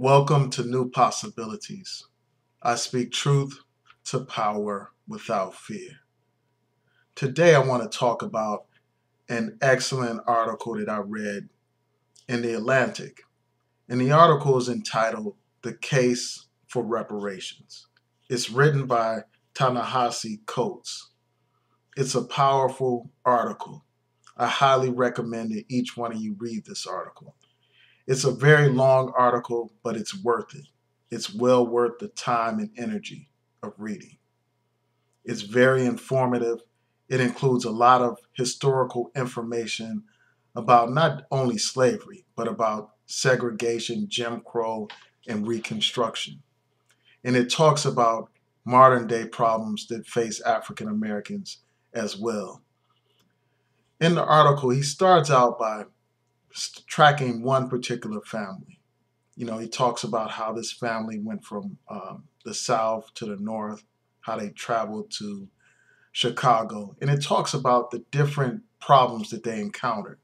Welcome to New Possibilities. I speak truth to power without fear. Today, I want to talk about an excellent article that I read in The Atlantic. And the article is entitled The Case for Reparations. It's written by Ta-Nehisi. It's a powerful article. I highly recommend that each one of you read this article. It's a very long article, but it's worth it. It's well worth the time and energy of reading. It's very informative. It includes a lot of historical information about not only slavery, but about segregation, Jim Crow, and Reconstruction. And it talks about modern day problems that face African Americans as well. In the article, he starts out by tracking one particular family. He talks about how this family went from the South to the North, how they traveled to Chicago. And it talks about the different problems that they encountered.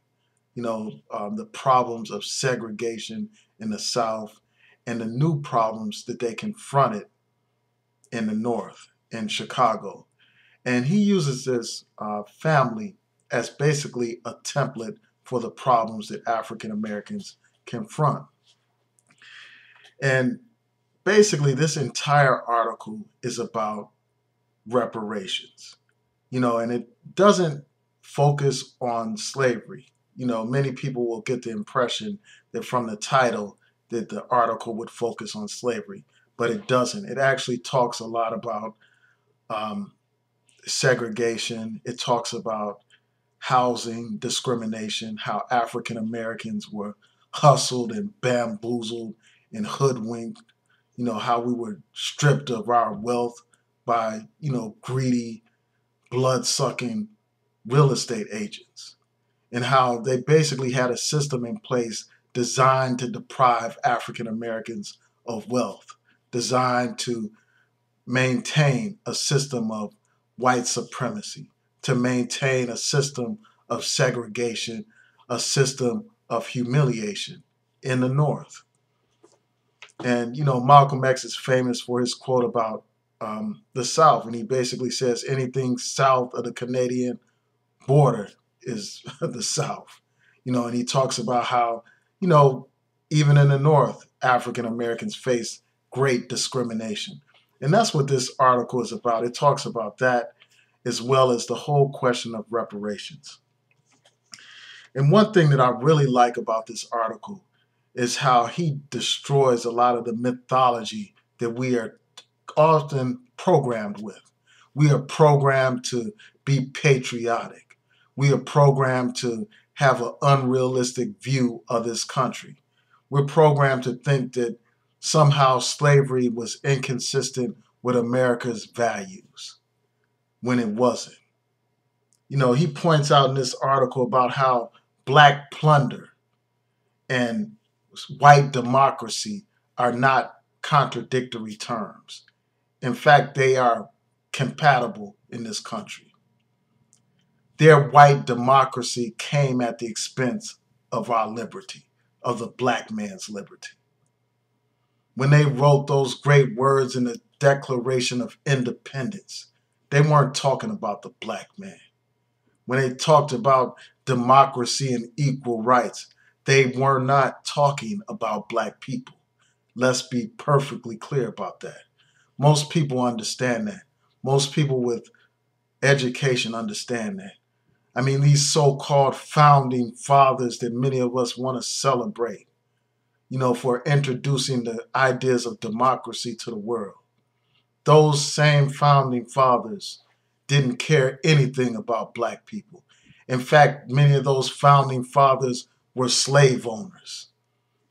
The problems of segregation in the South and the new problems that they confronted in the North, in Chicago. And he uses this family as basically a template for the problems that African Americans confront. And basically, this entire article is about reparations, and it doesn't focus on slavery. Many people will get the impression that from the title that the article would focus on slavery, but it doesn't. It actually talks a lot about segregation. It talks about housing discrimination, how African Americans were hustled and bamboozled and hoodwinked, how we were stripped of our wealth by, greedy, blood-sucking real estate agents, and how they basically had a system in place designed to deprive African Americans of wealth, designed to maintain a system of white supremacy, to maintain a system of segregation, a system of humiliation in the North. And, Malcolm X is famous for his quote about the South. And he basically says anything south of the Canadian border is the South. And he talks about how, even in the North, African Americans face great discrimination. And that's what this article is about. It talks about that as well as the whole question of reparations. And one thing that I really like about this article is how he destroys a lot of the mythology that we are often programmed with. We are programmed to be patriotic. We are programmed to have an unrealistic view of this country. We're programmed to think that somehow slavery was inconsistent with America's values when it wasn't. He points out in this article about how black plunder and white democracy are not contradictory terms. In fact, they are compatible in this country. Their white democracy came at the expense of our liberty, of the black man's liberty. When they wrote those great words in the Declaration of Independence, they weren't talking about the black man. When they talked about democracy and equal rights, they were not talking about black people. Let's be perfectly clear about that. Most people understand that. Most people with education understand that. I mean, these so-called founding fathers that many of us want to celebrate, for introducing the ideas of democracy to the world. Those same founding fathers didn't care anything about black people. In fact, many of those founding fathers were slave owners.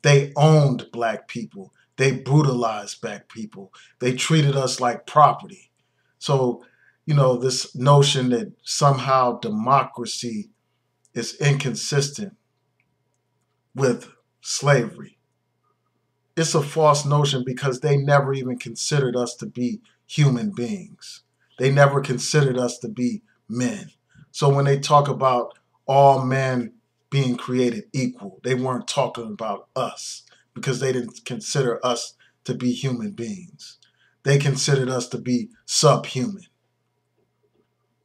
They owned black people. They brutalized black people. They treated us like property. So, this notion that somehow democracy is inconsistent with slavery, it's a false notion because they never even considered us to be human beings. They never considered us to be men. So when they talk about all men being created equal, they weren't talking about us because they didn't consider us to be human beings. They considered us to be subhuman.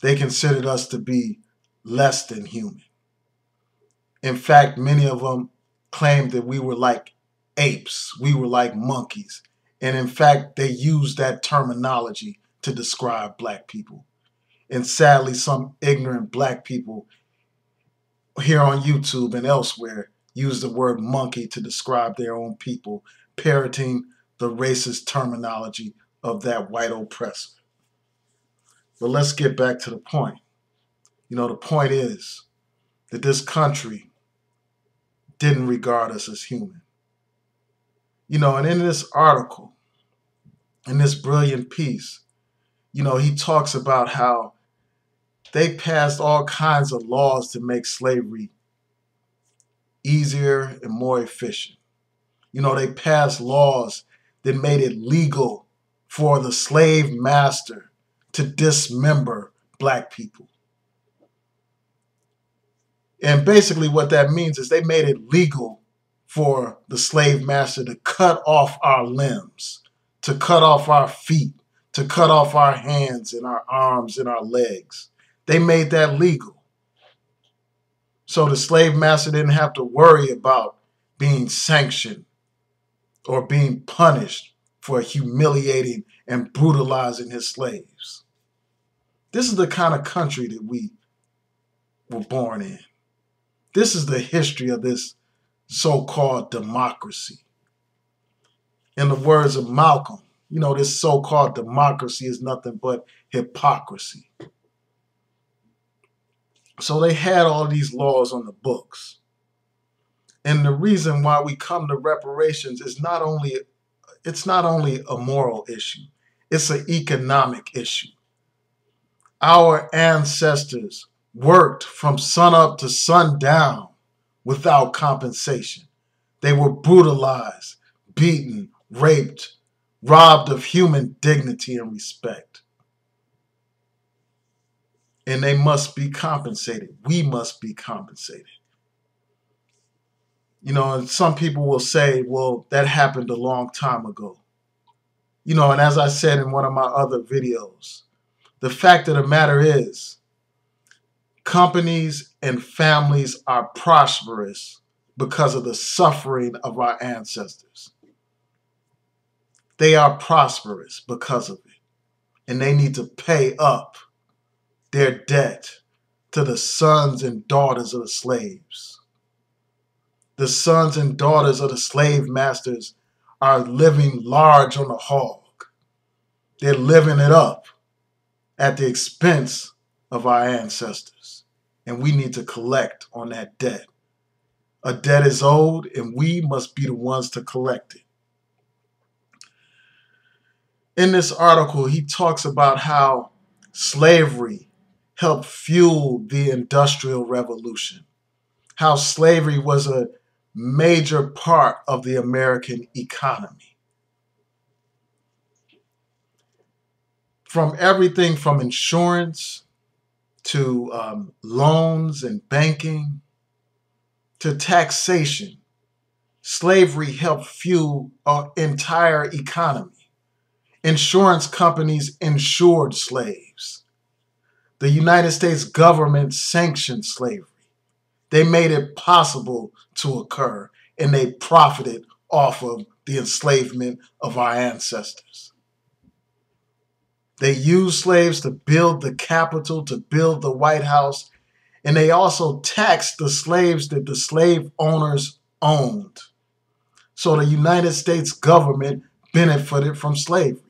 They considered us to be less than human. In fact, many of them claimed that we were like apes, we were like monkeys. And in fact, they used that terminology to describe black people. And sadly, some ignorant black people here on YouTube and elsewhere use the word monkey to describe their own people, parroting the racist terminology of that white oppressor. But let's get back to the point. The point is that this country didn't regard us as human. And in this article, in this brilliant piece, he talks about how they passed all kinds of laws to make slavery easier and more efficient. They passed laws that made it legal for the slave master to dismember black people. And basically what that means is they made it legal for the slave master to cut off our limbs, to cut off our feet, to cut off our hands and our arms and our legs. They made that legal. So the slave master didn't have to worry about being sanctioned or being punished for humiliating and brutalizing his slaves. This is the kind of country that we were born in. This is the history of this so-called democracy. In the words of Malcolm, this so-called democracy is nothing but hypocrisy. So they had all these laws on the books. And the reason why we come to reparations is it's not only a moral issue, it's an economic issue. Our ancestors worked from sunup to sundown without compensation. They were brutalized, beaten, raped, robbed of human dignity and respect. And they must be compensated. We must be compensated. And some people will say, well, that happened a long time ago. And as I said in one of my other videos, the fact of the matter is, companies and families are prosperous because of the suffering of our ancestors. They are prosperous because of it. And they need to pay up their debt to the sons and daughters of the slaves. The sons and daughters of the slave masters are living large on the hog. They're living it up at the expense of our ancestors. And we need to collect on that debt. A debt is owed, and we must be the ones to collect it. In this article, he talks about how slavery helped fuel the Industrial Revolution, how slavery was a major part of the American economy. From everything from insurance to loans and banking to taxation, slavery helped fuel our entire economy. Insurance companies insured slaves. The United States government sanctioned slavery. They made it possible to occur, and they profited off of the enslavement of our ancestors. They used slaves to build the Capitol, to build the White House, and they also taxed the slaves that the slave owners owned. So the United States government benefited from slavery.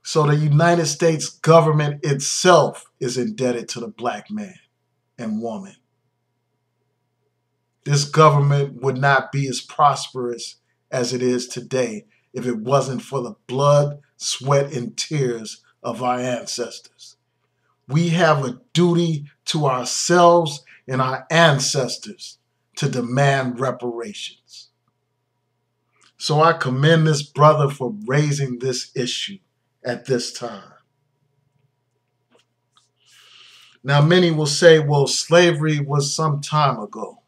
So the United States government itself is indebted to the black man and woman. This government would not be as prosperous as it is today if it wasn't for the blood, sweat, and tears of our ancestors. We have a duty to ourselves and our ancestors to demand reparations. So I commend this brother for raising this issue at this time. Now, many will say, well, slavery was some time ago.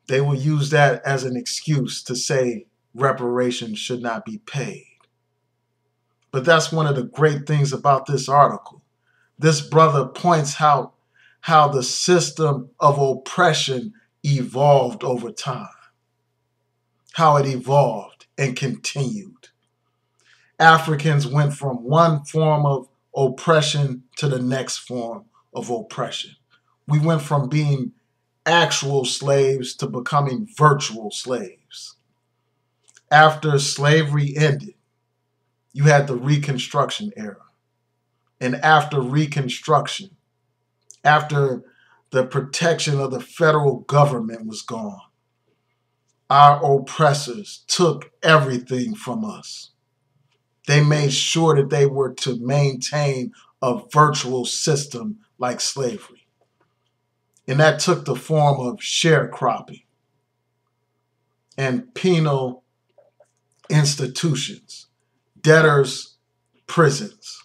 They will use that as an excuse to say reparations should not be paid. But that's one of the great things about this article. This brother points out how the system of oppression evolved over time, how it evolved and continued. Africans went from one form of oppression to the next form of oppression. We went from being actual slaves to becoming virtual slaves. After slavery ended, you had the Reconstruction era. And after Reconstruction, after the protection of the federal government was gone, our oppressors took everything from us. They made sure that they were to maintain a virtual system like slavery. And that took the form of sharecropping and penal institutions, debtors' prisons.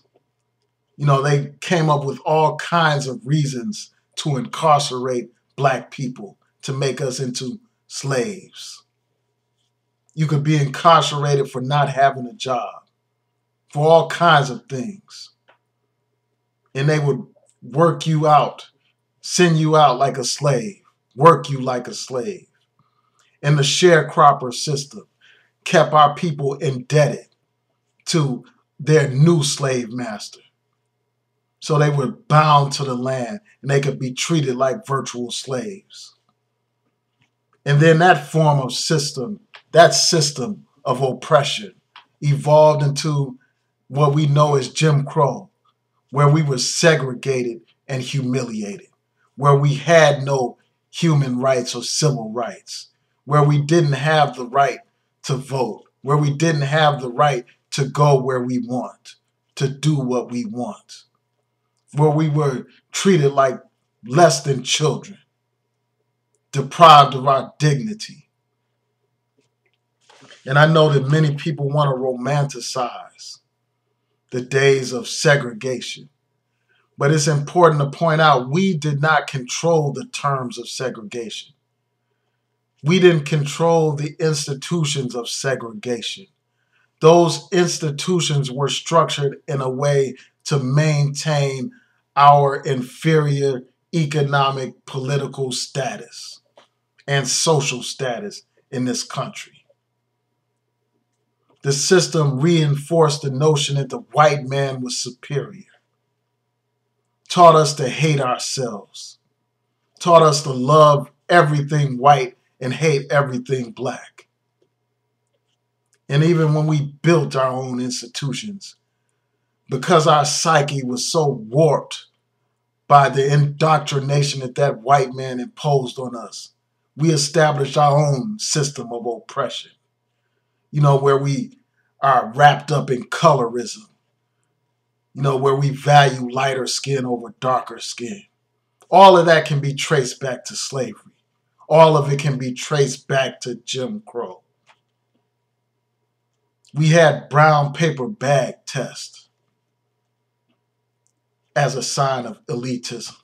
They came up with all kinds of reasons to incarcerate black people, to make us into slaves. You could be incarcerated for not having a job, for all kinds of things. And they would work you out, send you out like a slave, work you like a slave. And the sharecropper system kept our people indebted to their new slave master. So they were bound to the land and they could be treated like virtual slaves. And then that form of system, that system of oppression evolved into what we know as Jim Crow, where we were segregated and humiliated, where we had no human rights or civil rights, where we didn't have the right to vote, where we didn't have the right to go where we want, to do what we want, where we were treated like less than children, deprived of our dignity. And I know that many people want to romanticize the days of segregation. But it's important to point out we did not control the terms of segregation. We didn't control the institutions of segregation. Those institutions were structured in a way to maintain our inferior economic, political status and social status in this country. The system reinforced the notion that the white man was superior, taught us to hate ourselves, taught us to love everything white and hate everything black. And even when we built our own institutions, because our psyche was so warped by the indoctrination that white man imposed on us, we established our own system of oppression, where we are wrapped up in colorism, where we value lighter skin over darker skin. All of that can be traced back to slavery. All of it can be traced back to Jim Crow. We had brown paper bag tests as a sign of elitism,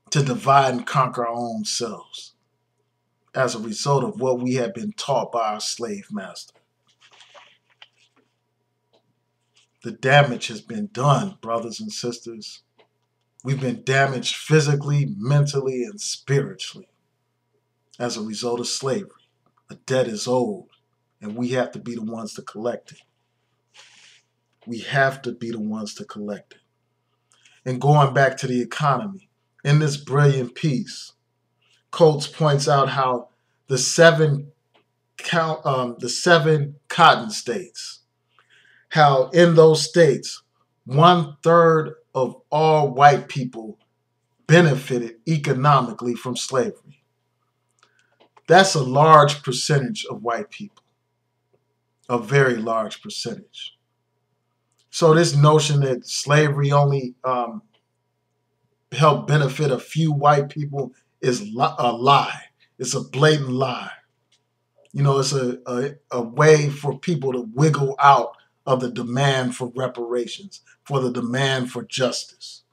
to divide and conquer our own selves as a result of what we had been taught by our slave master. The damage has been done, brothers and sisters. We've been damaged physically, mentally, and spiritually as a result of slavery. The debt is owed, and we have to be the ones to collect it. We have to be the ones to collect it. And going back to the economy, in this brilliant piece, Coates points out how the seven cotton states, how in those states, 1/3 of all white people benefited economically from slavery. That's a large percentage of white people, a very large percentage. So this notion that slavery only helped benefit a few white people is a lie. It's a blatant lie. It's a way for people to wiggle out of the demand for reparations, for the demand for justice.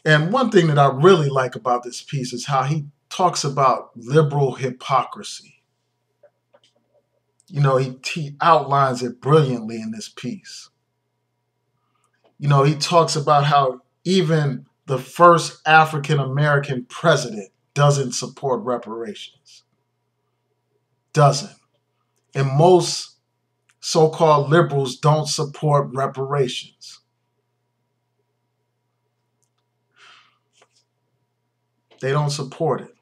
And one thing that I really like about this piece is how he talks about liberal hypocrisy. He outlines it brilliantly in this piece. He talks about how even the first African American president doesn't support reparations. Doesn't. And most so-called liberals don't support reparations. They don't support it.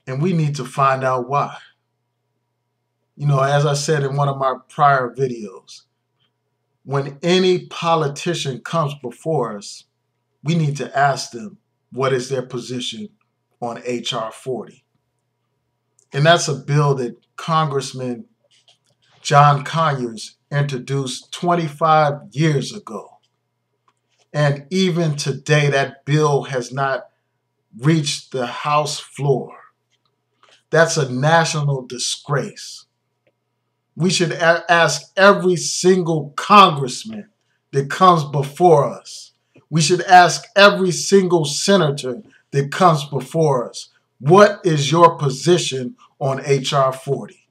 And we need to find out why. As I said in one of my prior videos, when any politician comes before us, we need to ask them what is their position on H.R. 40. And that's a bill that Congressman John Conyers introduced 25 years ago. And even today, that bill has not reached the House floor. That's a national disgrace. We should ask every single congressman that comes before us. We should ask every single senator that comes before us, what is your position on H.R. 40?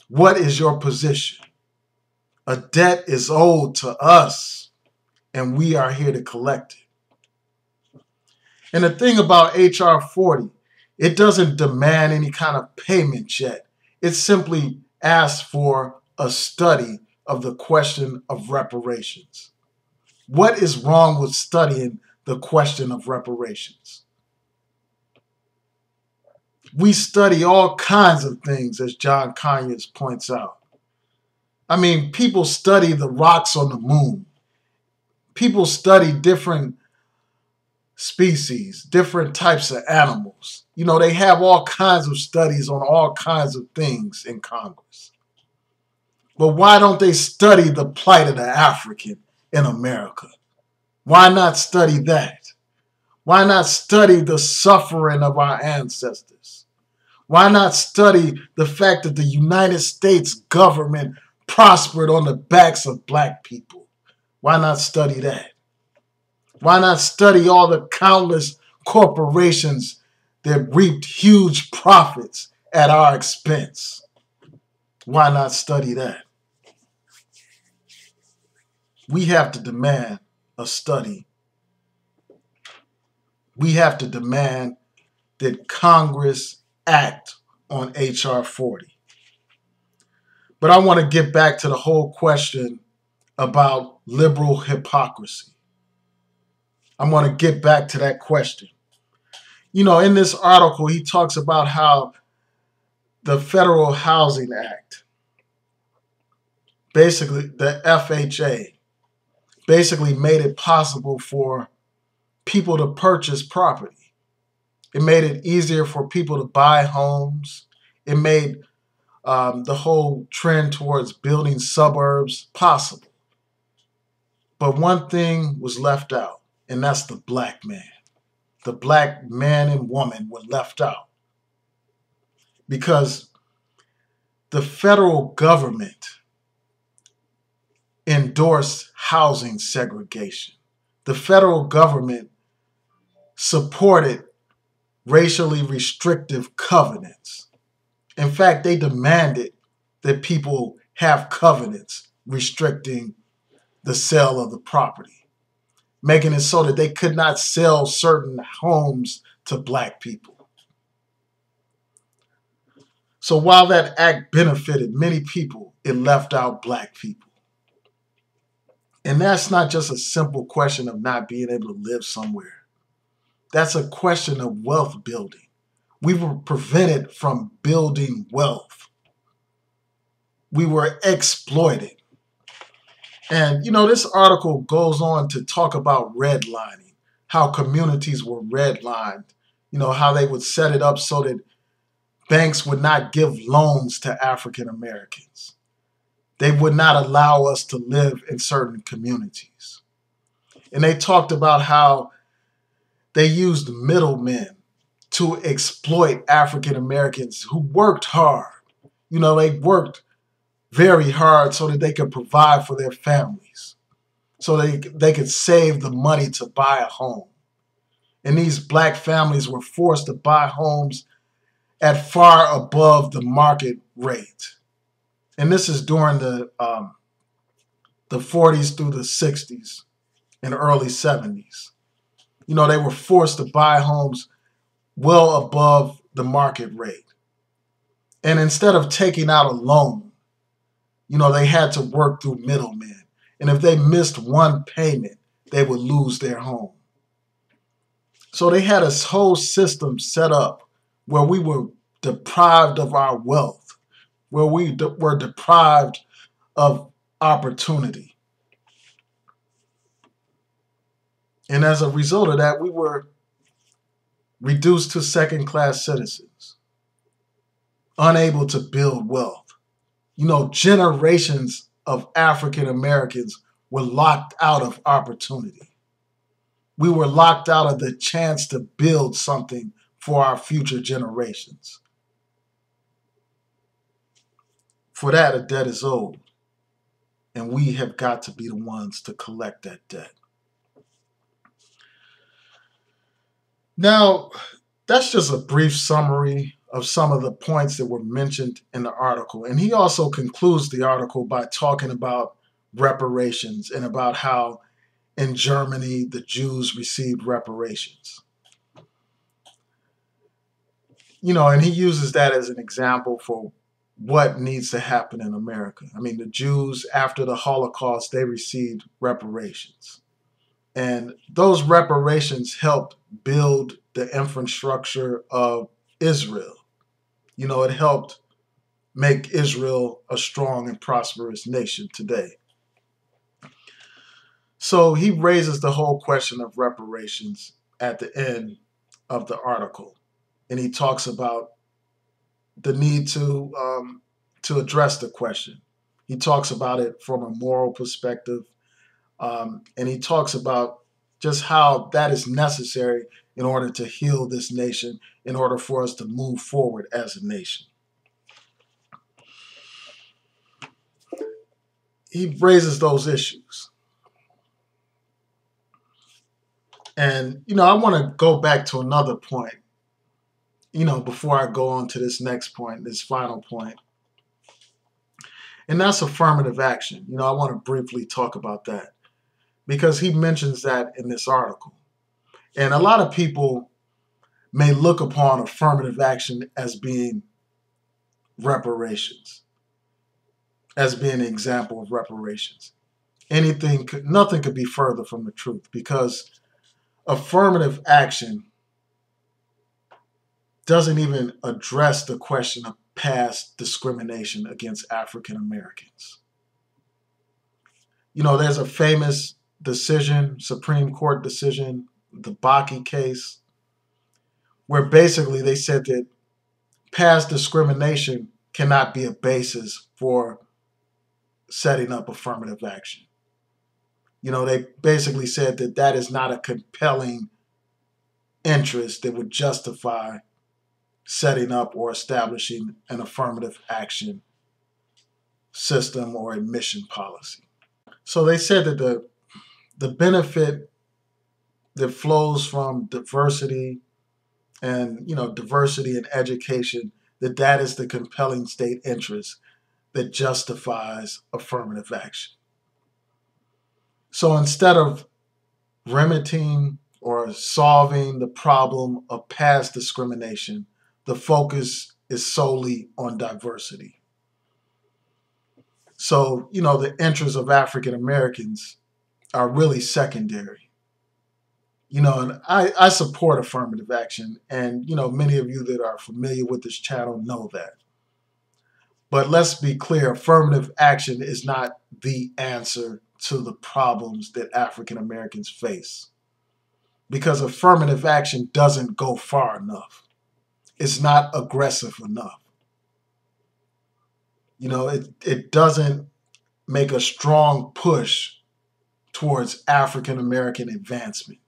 What is your position? A debt is owed to us, and we are here to collect it. And the thing about H.R. 40, it doesn't demand any kind of payment yet. It simply asks for a study of the question of reparations. What is wrong with studying the question of reparations? We study all kinds of things, as John Conyers points out. I mean, people study the rocks on the moon. People study different species, different types of animals. They have all kinds of studies on all kinds of things in Congress. But why don't they study the plight of the African in America? Why not study that? Why not study the suffering of our ancestors? Why not study the fact that the United States government prospered on the backs of black people? Why not study that? Why not study all the countless corporations that reaped huge profits at our expense? Why not study that? We have to demand a study. We have to demand that Congress act on H.R. 40. But I want to get back to the whole question about liberal hypocrisy. I want to get back to that question. In this article, he talks about how the Federal Housing Act, basically the FHA, basically made it possible for people to purchase property. It made it easier for people to buy homes. It made the whole trend towards building suburbs possible. But one thing was left out, and that's the black man. The black man and woman were left out because the federal government endorsed housing segregation. The federal government supported racially restrictive covenants. In fact, they demanded that people have covenants restricting the sale of the property, making it so that they could not sell certain homes to black people. So while that act benefited many people, it left out black people. And that's not just a simple question of not being able to live somewhere. That's a question of wealth building. We were prevented from building wealth. We were exploited. And, this article goes on to talk about redlining, how communities were redlined, how they would set it up so that banks would not give loans to African Americans. They would not allow us to live in certain communities. And they talked about how they used middlemen to exploit African Americans who worked hard. They worked very hard so that they could provide for their families. so they could save the money to buy a home. And these black families were forced to buy homes at far above the market rate. And this is during the 40s through the 60s and early 70s. You know, they were forced to buy homes well above the market rate. And instead of taking out a loan, you know, they had to work through middlemen. And if they missed one payment, they would lose their home. So they had a whole system set up where we were deprived of our wealth, where we were deprived of opportunity. And as a result of that, we were reduced to second-class citizens, unable to build wealth. You know, generations of African Americans were locked out of opportunity. We were locked out of the chance to build something for our future generations. For that, a debt is owed, and we have got to be the ones to collect that debt. Now, that's just a brief summary of some of the points that were mentioned in the article. And he also concludes the article by talking about reparations and about how in Germany the Jews received reparations. You know, and he uses that as an example for what needs to happen in America. I mean, the Jews, after the Holocaust, they received reparations. And those reparations helped build the infrastructure of Israel. You know, it helped make Israel a strong and prosperous nation today. So he raises the whole question of reparations at the end of the article. And he talks about the need to address the question. He talks about it from a moral perspective. And he talks about just how that is necessary in order to heal this nation, in order for us to move forward as a nation. He raises those issues. And, you know, I want to go back to another point, you know, before I go on to this next point, this final point. And that's affirmative action. You know, I want to briefly talk about that because he mentions that in this article. And a lot of people may look upon affirmative action as being reparations, as being an example of reparations. Nothing could be further from the truth, because affirmative action doesn't even address the question of past discrimination against African Americans. You know, there's a famous decision, Supreme Court decision, the Bakke case, where basically they said that past discrimination cannot be a basis for setting up affirmative action. You know, they basically said that that is not a compelling interest that would justify setting up or establishing an affirmative action system or admission policy. So they said that the benefit that flows from diversity and, you know, diversity in education, that is the compelling state interest that justifies affirmative action. So instead of remedying or solving the problem of past discrimination, the focus is solely on diversity. So, you know, the interests of African Americans are really secondary. You know, and I support affirmative action, and, you know, many of you that are familiar with this channel know that. But let's be clear, affirmative action is not the answer to the problems that African Americans face, because affirmative action doesn't go far enough. It's not aggressive enough. You know, it doesn't make a strong push towards African American advancement.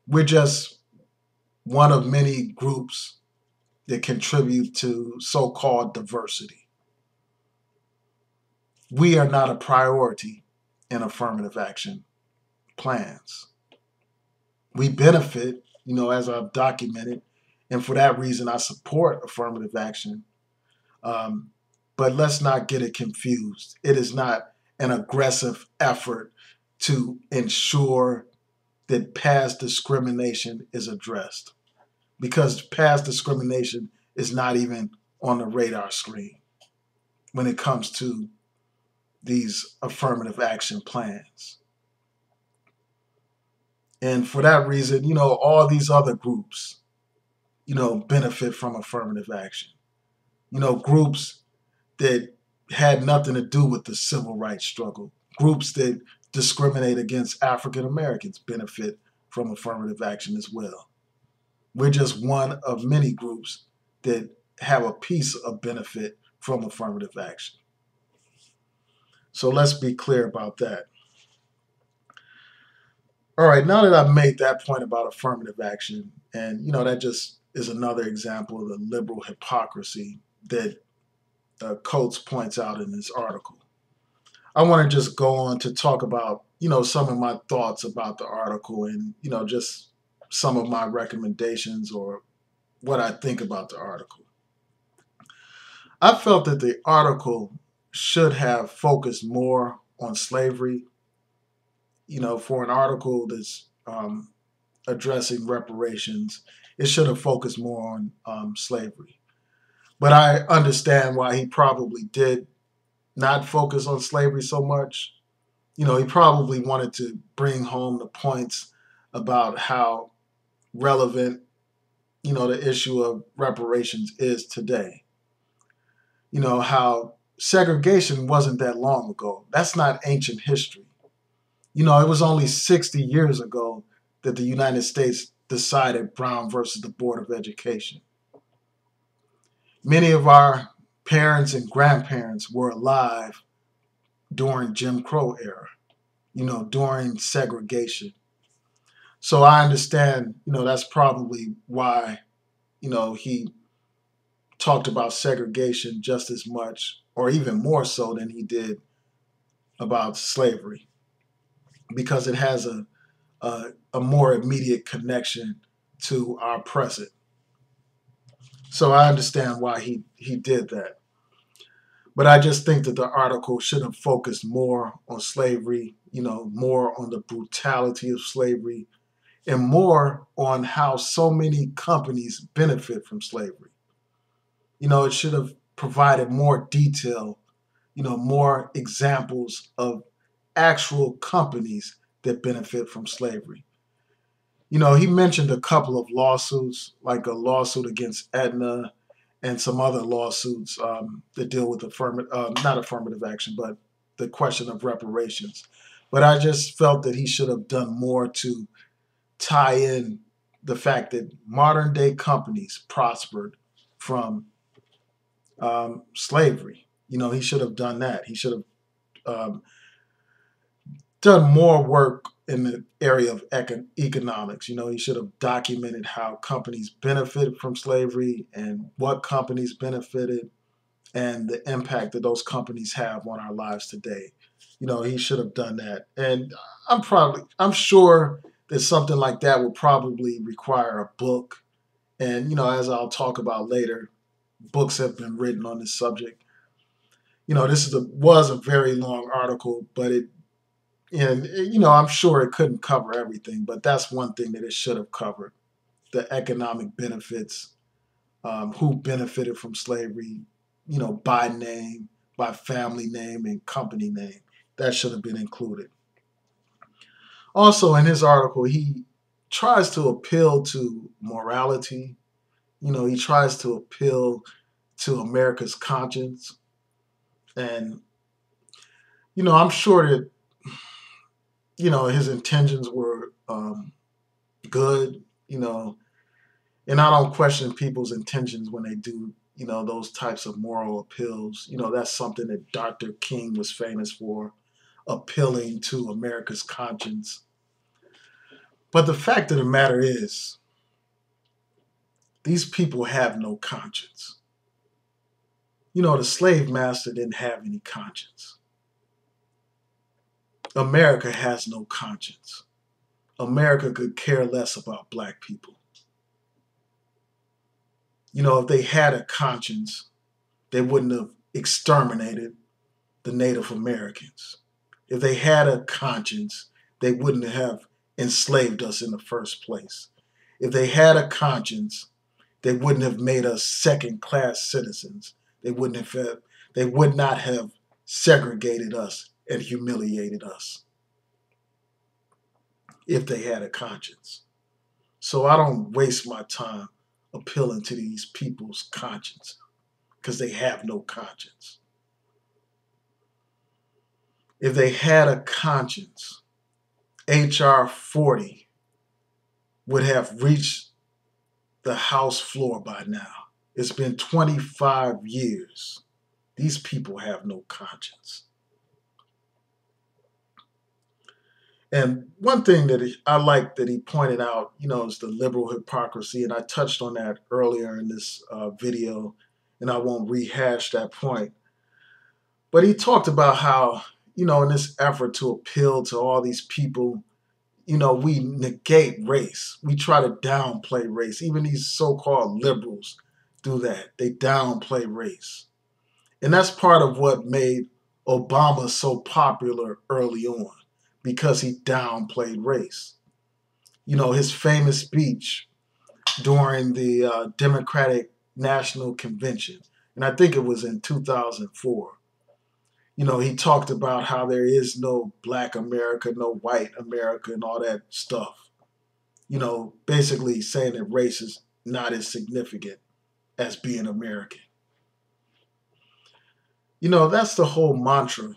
We're just one of many groups that contribute to so-called diversity. We are not a priority in affirmative action plans. We benefit, as I've documented, and for that reason, I support affirmative action. Um, but let's not get it confused. It is not an aggressive effort to ensure that past discrimination is addressed, because past discrimination is not even on the radar screen when it comes to these affirmative action plans. And for that reason, all these other groups, benefit from affirmative action. Groups that had nothing to do with the civil rights struggle, groups that discriminate against African Americans benefit from affirmative action as well. We're just one of many groups that have a piece of benefit from affirmative action. So let's be clear about that. All right, now that I've made that point about affirmative action, and that just is another example of the liberal hypocrisy that Coates points out in this article, I want to just go on to talk about, some of my thoughts about the article and, just some of my recommendations or what I think about the article. I felt that the article should have focused more on slavery. For an article that's addressing reparations, it should have focused more on slavery. But I understand why he probably did not focus on slavery so much. He probably wanted to bring home the points about how relevant, the issue of reparations is today. How segregation wasn't that long ago. That's not ancient history. It was only 60 years ago that the United States decided Brown versus the Board of Education. Many of our parents and grandparents were alive during Jim Crow era, during segregation. So I understand, that's probably why, he talked about segregation just as much or even more so than he did about slavery, because it has a more immediate connection to our present. So I understand why he did that. But I just think that the article should have focused more on slavery, more on the brutality of slavery, and more on how so many companies benefit from slavery. It should have provided more detail, more examples of actual companies that benefit from slavery. He mentioned a couple of lawsuits, like a lawsuit against Aetna and some other lawsuits that deal with not affirmative action, but the question of reparations. But I just felt that he should have done more to tie in the fact that modern day companies prospered from slavery. He should have done that. He should have done more work in the area of economics. He should have documented how companies benefited from slavery and what companies benefited and the impact that those companies have on our lives today. He should have done that. And I'm sure that something like that would probably require a book. And, as I'll talk about later, books have been written on this subject. This was a very long article, but I'm sure it couldn't cover everything, but that's one thing that it should have covered: the economic benefits, who benefited from slavery, by name, by family name, and company name. That should have been included. Also, in his article, he tries to appeal to morality. He tries to appeal to America's conscience. And, I'm sure that, his intentions were good, and I don't question people's intentions when they do, those types of moral appeals. That's something that Dr. King was famous for, appealing to America's conscience. But the fact of the matter is, these people have no conscience. The slave master didn't have any conscience. America has no conscience. America could care less about black people. If they had a conscience, they wouldn't have exterminated the Native Americans. If they had a conscience, they wouldn't have enslaved us in the first place. If they had a conscience, they wouldn't have made us second-class citizens. They would not have segregated us and humiliated us if they had a conscience. So I don't waste my time appealing to these people's conscience because they have no conscience. If they had a conscience, H.R. 40 would have reached the House floor by now. It's been 25 years. These people have no conscience. And one thing that I like that he pointed out, is the liberal hypocrisy. And I touched on that earlier in this video, and I won't rehash that point. But he talked about how, in this effort to appeal to all these people, we negate race. We try to downplay race. Even these so-called liberals do that. They downplay race. And that's part of what made Obama so popular early on, because he downplayed race. His famous speech during the Democratic National Convention, and I think it was in 2004, he talked about how there is no black America, no white America, and all that stuff. Basically saying that race is not as significant as being American. That's the whole mantra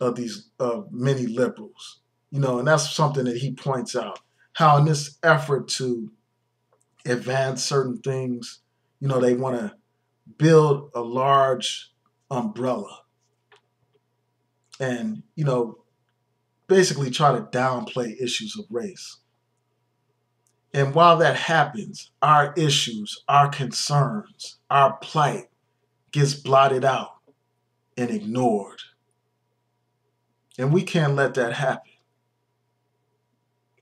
of these many liberals. And that's something that he points out. How in this effort to advance certain things, they want to build a large umbrella and, basically try to downplay issues of race. And while that happens, our issues, our concerns, our plight gets blotted out and ignored. And we can't let that happen.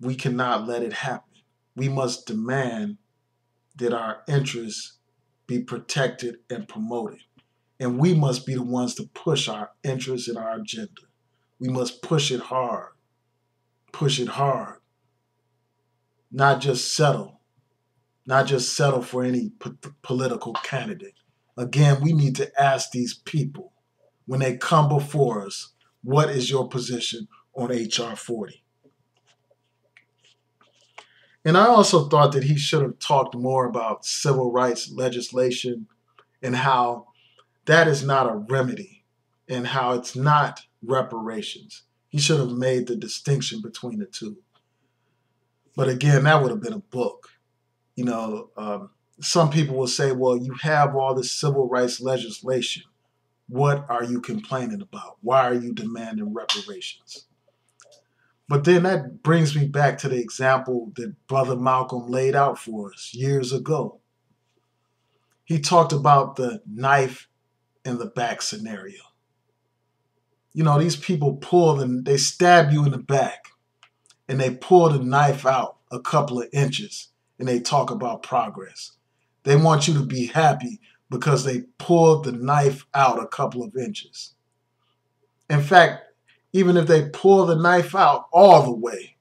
We cannot let it happen. We must demand that our interests be protected and promoted. And we must be the ones to push our interests and our agenda. We must push it hard. Push it hard. Not just settle. Not just settle for any political candidate. Again, we need to ask these people, when they come before us, what is your position on H.R. 40? And I also thought that he should have talked more about civil rights legislation and how that is not a remedy and how it's not reparations. He should have made the distinction between the two. But again, that would have been a book. Some people will say, well, you have all this civil rights legislation. What are you complaining about? Why are you demanding reparations? But then that brings me back to the example that Brother Malcolm laid out for us years ago. He talked about the knife in the back scenario. These people they stab you in the back and they pull the knife out a couple of inches and they talk about progress. They want you to be happy because they pulled the knife out a couple of inches. In fact, even if they pull the knife out all the way,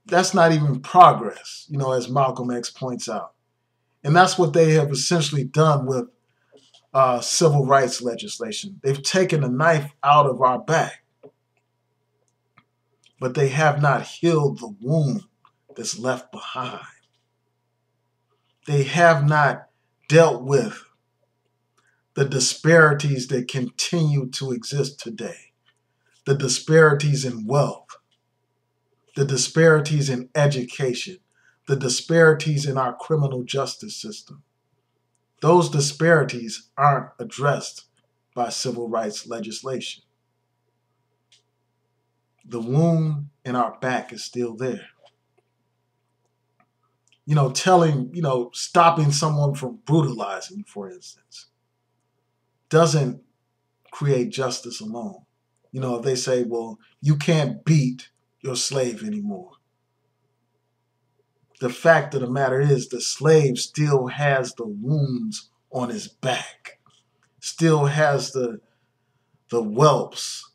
that's not even progress, as Malcolm X points out. And that's what they have essentially done with civil rights legislation. They've taken the knife out of our back, but they have not healed the wound that's left behind. They have not dealt with the disparities that continue to exist today, the disparities in wealth, the disparities in education, the disparities in our criminal justice system. Those disparities aren't addressed by civil rights legislation. The wound in our back is still there. Stopping someone from brutalizing, for instance, doesn't create justice alone. They say, well, you can't beat your slave anymore. The fact of the matter is the slave still has the wounds on his back, still has the whelps,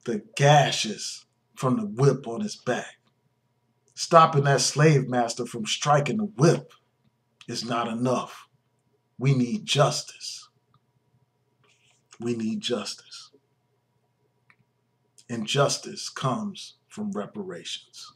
the gashes from the whip on his back. Stopping that slave master from striking the whip is not enough. We need justice. We need justice. And justice comes from reparations.